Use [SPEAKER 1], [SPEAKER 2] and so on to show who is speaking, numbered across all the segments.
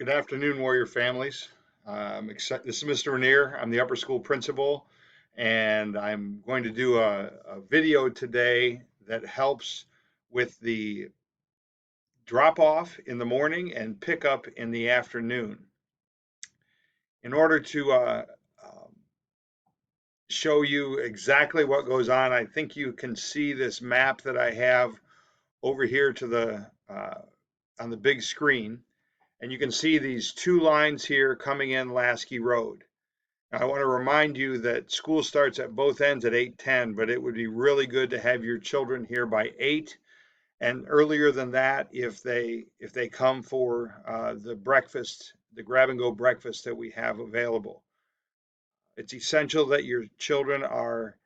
[SPEAKER 1] Good afternoon, Warrior families. This is Mr. Rainier. I'm the upper school principal, and I'm going to do a video today that helps with the drop off in the morning and pick up in the afternoon. In order to um, show you exactly what goes on, I think you can see this map that I have over here to the on the big screen, and you can see these two lines here coming in Lasky Road. I want to remind you that school starts at both ends at 8:10, but it would be really good to have your children here by 8 and earlier than that if they come for the breakfast, the grab and go breakfast that we have available. It's essential that your children are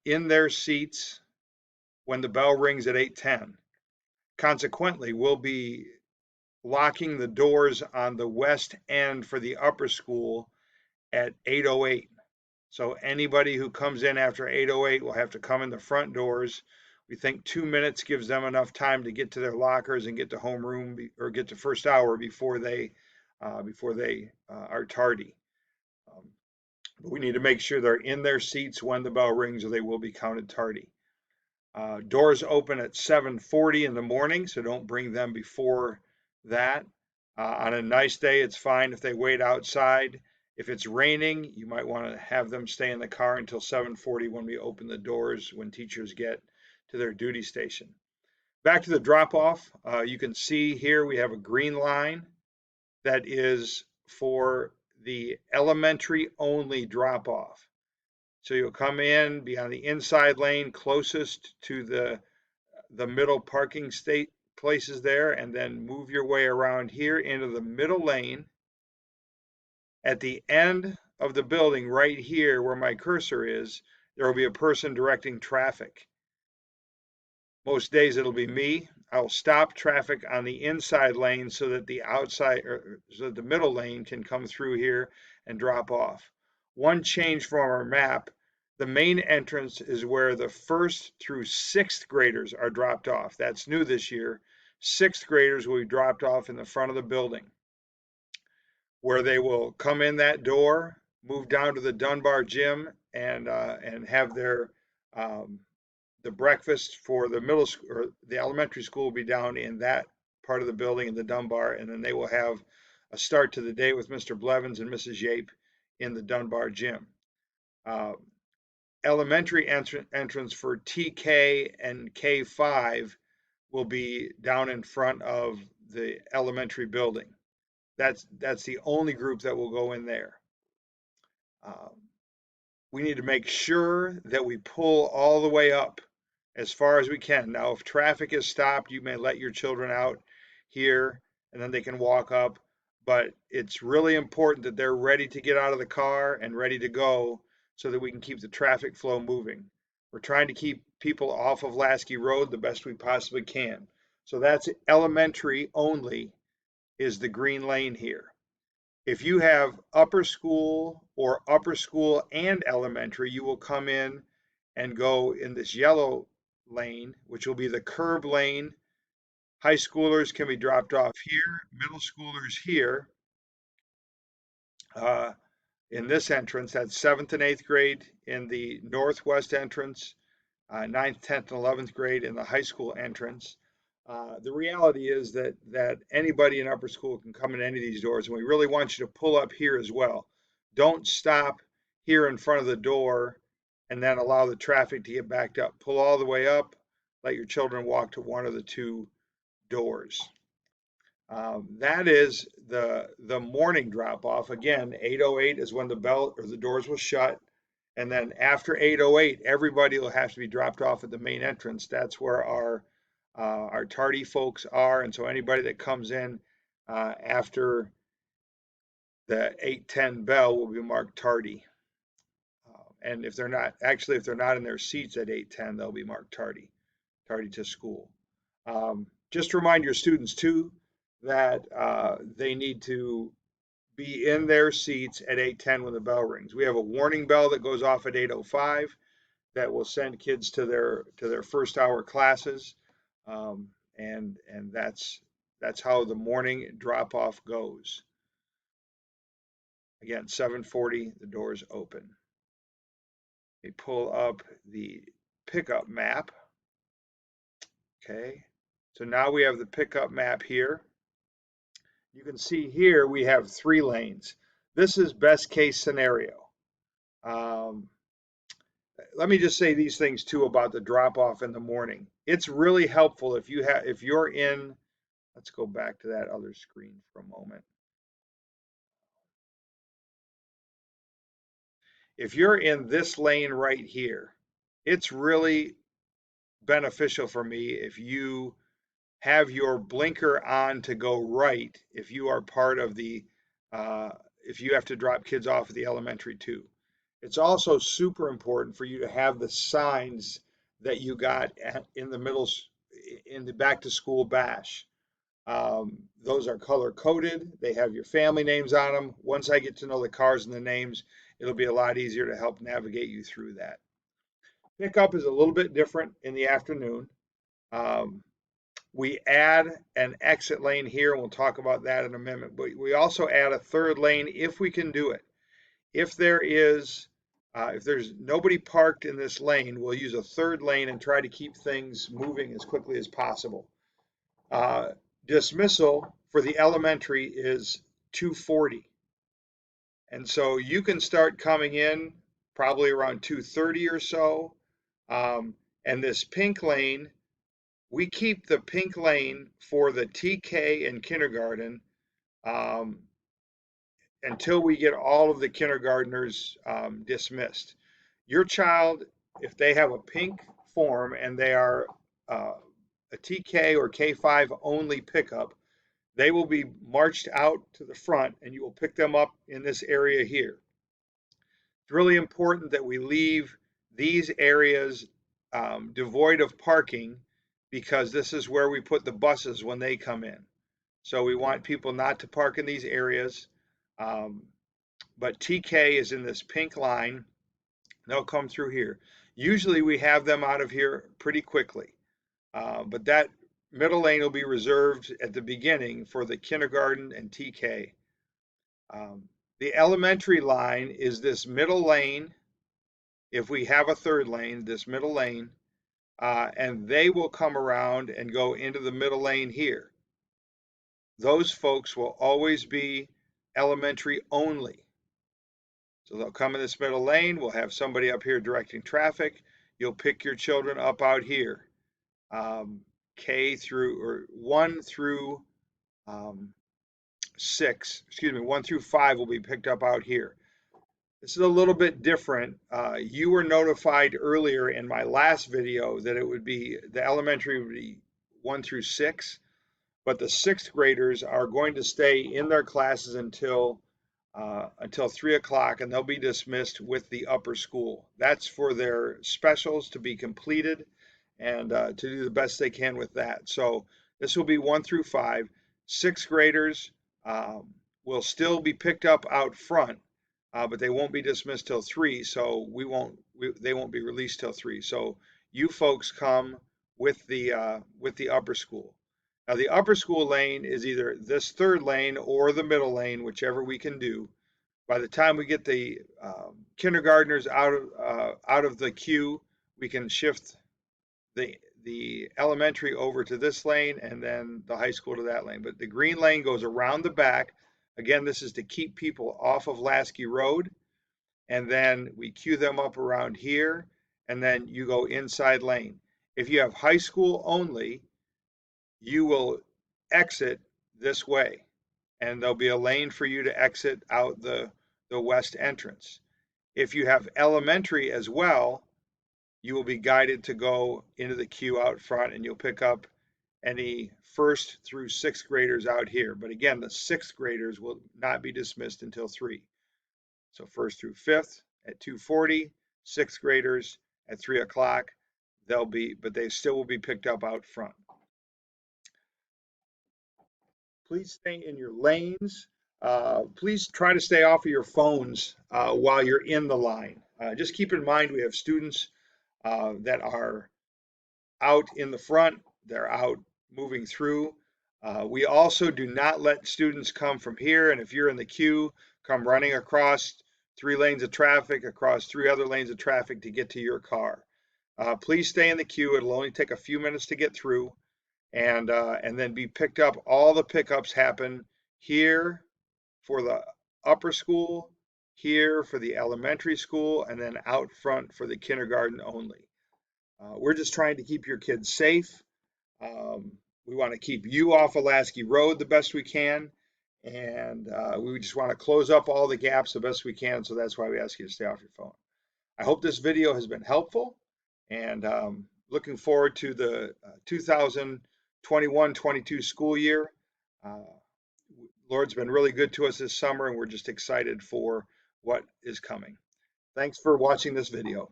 [SPEAKER 1] in their seats when the bell rings at 8:10. Consequently, we'll be locking the doors on the west end for the upper school at 8:08. So anybody who comes in after 8:08 will have to come in the front doors. We think 2 minutes gives them enough time to get to their lockers and get to homeroom or get to first hour before they are tardy. Um, but we need to make sure they're in their seats when the bell rings, or they will be counted tardy. Doors open at 7:40 in the morning, so don't bring them before that. On a nice day, it's fine if they wait outside. If it's raining, you might want to have them stay in the car until 7:40 when we open the doors when teachers get to their duty station. Back to the drop off, you can see here we have a green line that is for the elementary only drop off. So you'll come in, be on the inside lane closest to the middle parking state places there, and then move your way around here into the middle lane. At the end of the building, right here where my cursor is, there will be a person directing traffic. Most days it'll be me. I'll stop traffic on the inside lane so that the middle lane can come through here and drop off. One change from our map: the main entrance is where the first through sixth graders are dropped off. That's new this year. Sixth graders will be dropped off in the front of the building, where they will come in that door, move down to the Dunbar gym, and have their um, the breakfast for the middle school or the elementary school will be down in that part of the building in the Dunbar, and then they will have a start to the day with Mr. Blevins and Mrs. Yape in the Dunbar gym. Uh, Elementary entrance for TK and K5 will be down in front of the elementary building. That's the only group that will go in there. Um, we need to make sure that we pull all the way up as far as we can. Now, if traffic is stopped, you may let your children out here and then they can walk up. But it's really important that they're ready to get out of the car and ready to go so that we can keep the traffic flow moving. We're trying to keep people off of Lasky Road the best we possibly can. So that's elementary only is the green lane here. If you have upper school or upper school and elementary, you will come in and go in this yellow lane, which will be the curb lane. High schoolers can be dropped off here, middle schoolers here uh, in this entrance. That's seventh and eighth grade in the northwest entrance, ninth, 10th, and 11th grade in the high school entrance. The reality is that anybody in upper school can come in any of these doors, and we really want you to pull up here as well. Don't stop here in front of the door and then allow the traffic to get backed up. Pull all the way up, let your children walk to one of the two doors. That is the morning drop off. Again, 8:08 is when the bell or the doors will shut. And then after 8:08, everybody will have to be dropped off at the main entrance. That's where our tardy folks are. And so anybody that comes in after the 8:10 bell will be marked tardy. And if they're not in their seats at 8:10, they'll be marked tardy to school. Just remind your students too that they need to be in their seats at 8:10 when the bell rings. We have a warning bell that goes off at 8:05 that will send kids to their first hour classes, and that's That's how the morning drop-off goes. Again, 7:40, the doors open. We pull up the pickup map. Okay, so now we have the pickup map here. You can see here we have 3 lanes. This is best case scenario. Let me just say these things too about the drop off in the morning. It's really helpful if you're in, let's go back to that other screen for a moment. If you're in this lane right here, it's really beneficial for me if you have your blinker on to go right if you are part of the if you have to drop kids off at the elementary too. It's also super important for you to have the signs that you got in the back to school bash. Those are color coded. They have your family names on them. Once I get to know the cars and the names, it'll be a lot easier to help navigate you through that. Pickup is a little bit different in the afternoon. Um, we add an exit lane here, and we'll talk about that in a minute, but we also add a third lane if we can do it. If there's nobody parked in this lane, we'll use a third lane and try to keep things moving as quickly as possible. Dismissal for the elementary is 2:40. And so you can start coming in probably around 2:30 or so. And this pink lane, we keep the pink lane for the TK and kindergarten until we get all of the kindergartners dismissed. Your child, if they have a pink form and they are a TK or K5 only pickup, they will be marched out to the front and you will pick them up in this area here. It's really important that we leave these areas devoid of parking because this is where we put the buses when they come in. So we want people not to park in these areas. But TK is in this pink line. They'll come through here. Usually we have them out of here pretty quickly. But that middle lane will be reserved at the beginning for the kindergarten and TK. The elementary line is this middle lane. If we have a third lane, this middle lane, and they will come around and go into the middle lane here. Those folks will always be elementary only. So they'll come in this middle lane. We'll have somebody up here directing traffic. You'll pick your children up out here. K through, or 1 through 6, excuse me, 1 through 5 will be picked up out here. This is a little bit different. You were notified earlier in my last video that it would be, the elementary would be 1 through 6, but the 6th graders are going to stay in their classes until 3 o'clock, and they'll be dismissed with the upper school. That's for their specials to be completed and to do the best they can with that. So this will be 1 through 5. 6th graders will still be picked up out front, but they won't be dismissed till 3. So they won't be released till 3. So you folks come with the upper school. Now the upper school lane is either this third lane or the middle lane, whichever we can do. By the time we get the kindergartners out of the queue, we can shift the elementary over to this lane and then the high school to that lane. But the green lane goes around the back. Again, this is to keep people off of Lasky Road. And then we queue them up around here, and then you go inside lane. If you have high school only, you will exit this way, and there'll be a lane for you to exit out the west entrance. If you have elementary as well, you will be guided to go into the queue out front, and you'll pick up any 1st through 6th graders out here. But again, the 6th graders will not be dismissed until 3. So 1st through 5th at 2:40, 6th graders at 3 o'clock. But they still will be picked up out front. Please stay in your lanes. Please try to stay off of your phones while you're in the line. Just keep in mind we have students that are out in the front. They're out moving through. We also do not let students come from here, and if you're in the queue, come running across 3 lanes of traffic, across 3 other lanes of traffic to get to your car. Please stay in the queue. It'll only take a few minutes to get through, and then be picked up. All the pickups happen here for the upper school, here for the elementary school, and then out front for the kindergarten only. We're just trying to keep your kids safe. Um, we want to keep you off of Lasky Road the best we can, and we just want to close up all the gaps the best we can. So that's why we ask you to stay off your phone. I hope this video has been helpful, and looking forward to the 2021-22 school year. Uh, Lord's been really good to us this summer, and we're just excited for what is coming. Thanks for watching this video.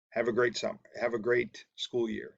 [SPEAKER 1] Have a great summer. Have a great school year.